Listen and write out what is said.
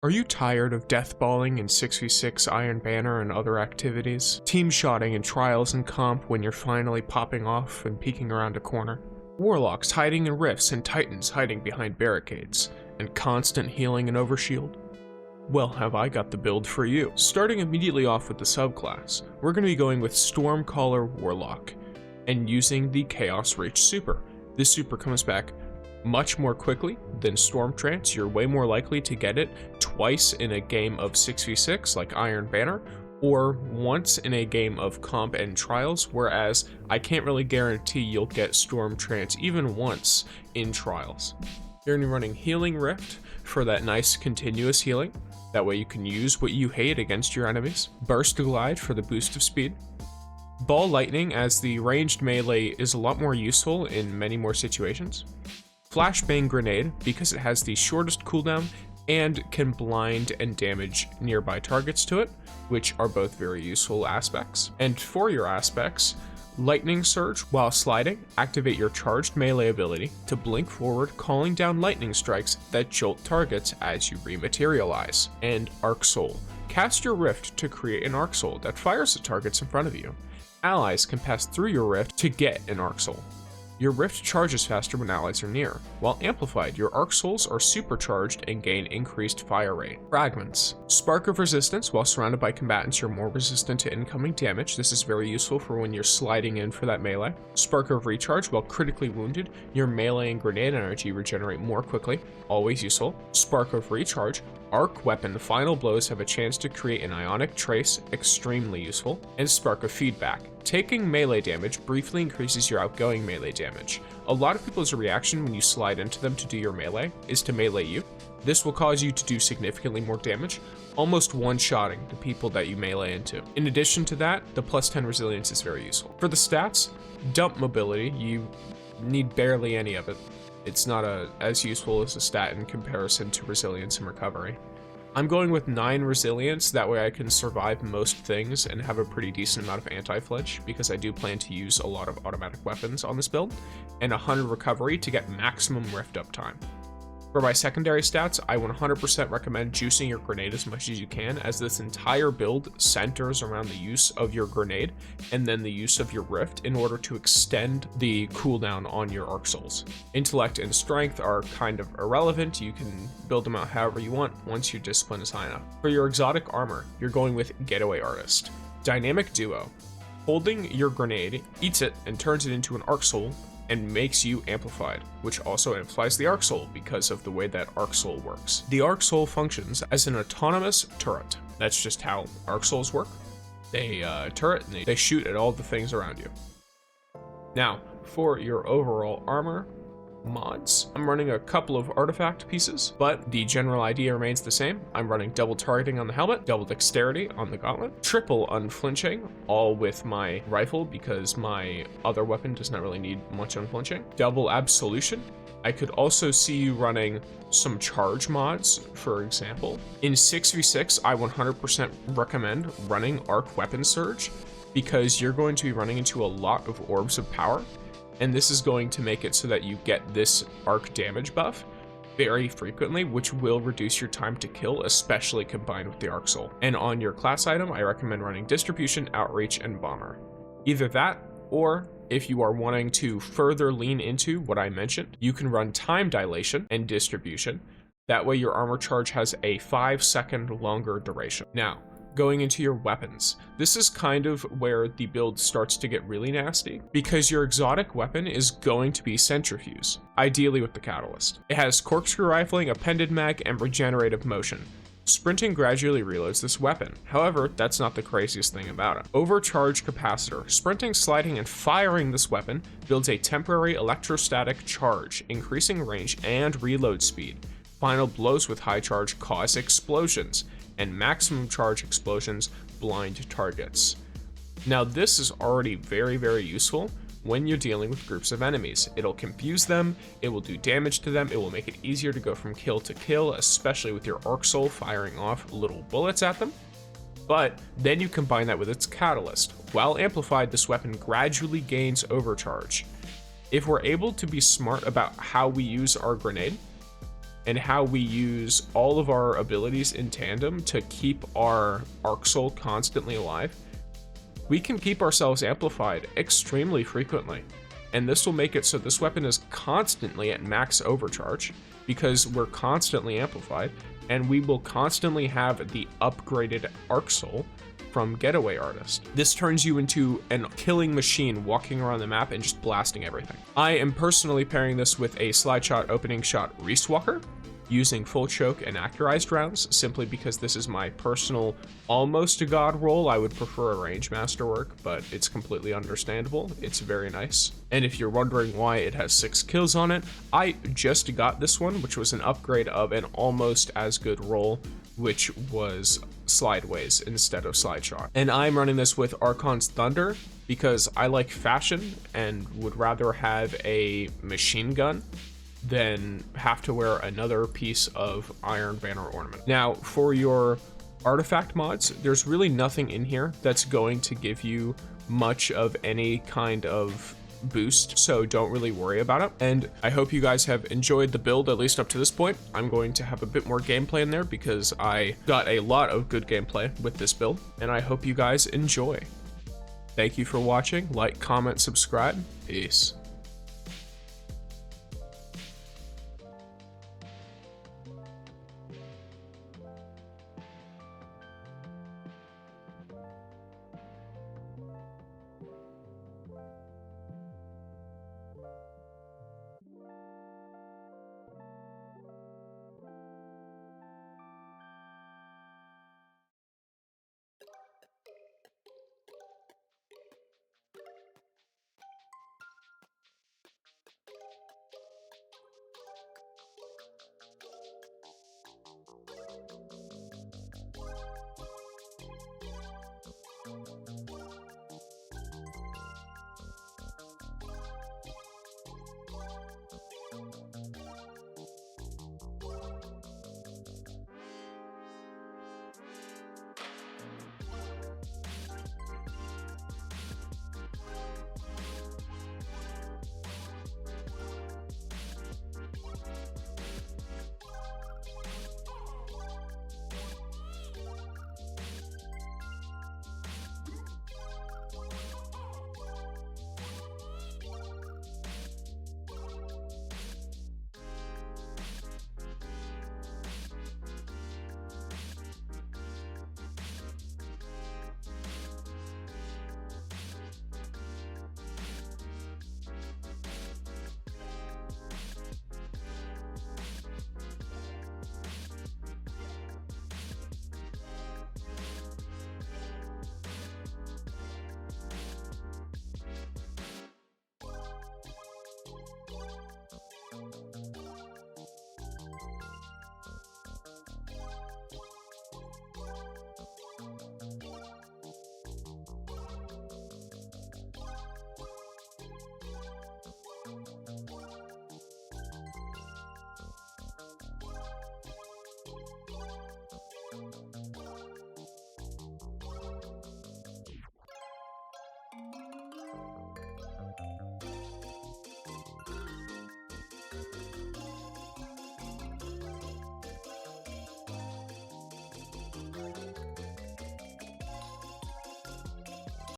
Are you tired of deathballing in 6v6 Iron Banner and other activities? Team-shotting in trials and comp when you're finally popping off and peeking around a corner? Warlocks hiding in rifts and Titans hiding behind barricades? And constant healing and overshield? Well, have I got the build for you. Starting immediately off with the subclass, we're going to be going with Stormcaller Warlock and using the Chaos Reach super. This super comes back much more quickly than Storm Trance. You're way more likely to get it twice in a game of 6v6 like Iron Banner, or once in a game of comp and trials, whereas I can't really guarantee you'll get Storm Trance even once in trials. You're going to be running Healing Rift for that nice continuous healing. That way you can use what you hate against your enemies. Burst Glide for the boost of speed. Ball Lightning, as the ranged melee is a lot more useful in many more situations. Flashbang Grenade, because it has the shortest cooldown and can blind and damage nearby targets to it, which are both very useful aspects. And for your aspects, Lightning Surge, while sliding, activate your charged melee ability to blink forward, calling down lightning strikes that jolt targets as you rematerialize. And Arc Soul, cast your rift to create an Arc Soul that fires at targets in front of you. Allies can pass through your rift to get an Arc Soul. Your rift charges faster when allies are near. While amplified, your Arc Souls are supercharged and gain increased fire rate. Fragments. Spark of Resistance. While surrounded by combatants, you're more resistant to incoming damage. This is very useful for when you're sliding in for that melee. Spark of Recharge. While critically wounded, your melee and grenade energy regenerate more quickly. Always useful. Spark of Recharge. Arc Weapon final blows have a chance to create an ionic trace, extremely useful. And Spark of Feedback. Taking melee damage briefly increases your outgoing melee damage. A lot of people's reaction when you slide into them to do your melee is to melee you. This will cause you to do significantly more damage, almost one-shotting the people that you melee into. In addition to that, the plus 10 resilience is very useful. For the stats, dump mobility, you need barely any of it. It's not as useful as a stat in comparison to resilience and recovery. I'm going with 9 resilience, that way I can survive most things and have a pretty decent amount of anti-flinch, because I do plan to use a lot of automatic weapons on this build, and 100 recovery to get maximum rift uptime. For my secondary stats, I 100% recommend juicing your grenade as much as you can, as this entire build centers around the use of your grenade and then the use of your rift in order to extend the cooldown on your Arc Souls. Intellect and strength are kind of irrelevant. You can build them out however you want once your discipline is high enough. For your exotic armor, you're going with Getaway Artist. Dynamic Duo. Holding your grenade, eats it and turns it into an Arc Soul, and makes you amplified, which also amplifies the Arc Soul because of the way that Arc Soul works. The Arc Soul functions as an autonomous turret. That's just how Arc Souls work. They turret and they shoot at all the things around you. Now, for your overall armor mods, I'm running a couple of artifact pieces, but the general idea remains the same. I'm running double targeting on the helmet, double dexterity on the gauntlet, triple unflinching, all with my rifle because my other weapon does not really need much unflinching, double absolution. I could also see you running some charge mods, for example. In 6v6, I 100% recommend running Arc Weapon Surge because you're going to be running into a lot of orbs of power, and this is going to make it so that you get this arc damage buff very frequently, which will reduce your time to kill, especially combined with the Arc Soul. And on your class item, I recommend running Distribution, Outreach, and Bomber. Either that, or if you are wanting to further lean into what I mentioned, you can run Time Dilation and Distribution. That way your armor charge has a 5-second longer duration. Now, going into your weapons. This is kind of where the build starts to get really nasty, because your exotic weapon is going to be Centrifuse, ideally with the Catalyst. It has corkscrew rifling, appended mag, and regenerative motion. Sprinting gradually reloads this weapon. However, that's not the craziest thing about it. Overcharge capacitor. Sprinting, sliding, and firing this weapon builds a temporary electrostatic charge, increasing range and reload speed. Final blows with high charge cause explosions, and maximum charge explosions blind targets. Now this is already very, very useful when you're dealing with groups of enemies. It'll confuse them, it will do damage to them, it will make it easier to go from kill to kill, especially with your Arc Soul firing off little bullets at them. But then you combine that with its Catalyst. While amplified, this weapon gradually gains overcharge. If we're able to be smart about how we use our grenade, and how we use all of our abilities in tandem to keep our Arc Soul constantly alive, we can keep ourselves amplified extremely frequently. And this will make it so this weapon is constantly at max overcharge because we're constantly amplified, and we will constantly have the upgraded Arc Soul from Getaway Artist. This turns you into a killing machine walking around the map and just blasting everything. I am personally pairing this with a slide shot opening shot Riiswalker, using full choke and accurized rounds, simply because this is my personal almost a god role. I would prefer a range masterwork, but it's completely understandable. It's very nice. And if you're wondering why it has 6 kills on it, I just got this one, which was an upgrade of an almost as good role, which was slideways instead of slide shot. And I'm running this with Archon's Thunder because I like fashion and would rather have a machine gun than have to wear another piece of Iron Banner ornament. Now, for your artifact mods, there's really nothing in here that's going to give you much of any kind of boost, so don't really worry about it. And I hope you guys have enjoyed the build, at least up to this point. I'm going to have a bit more gameplay in there because I got a lot of good gameplay with this build, and I hope you guys enjoy. Thank you for watching. Like, comment, subscribe. Peace.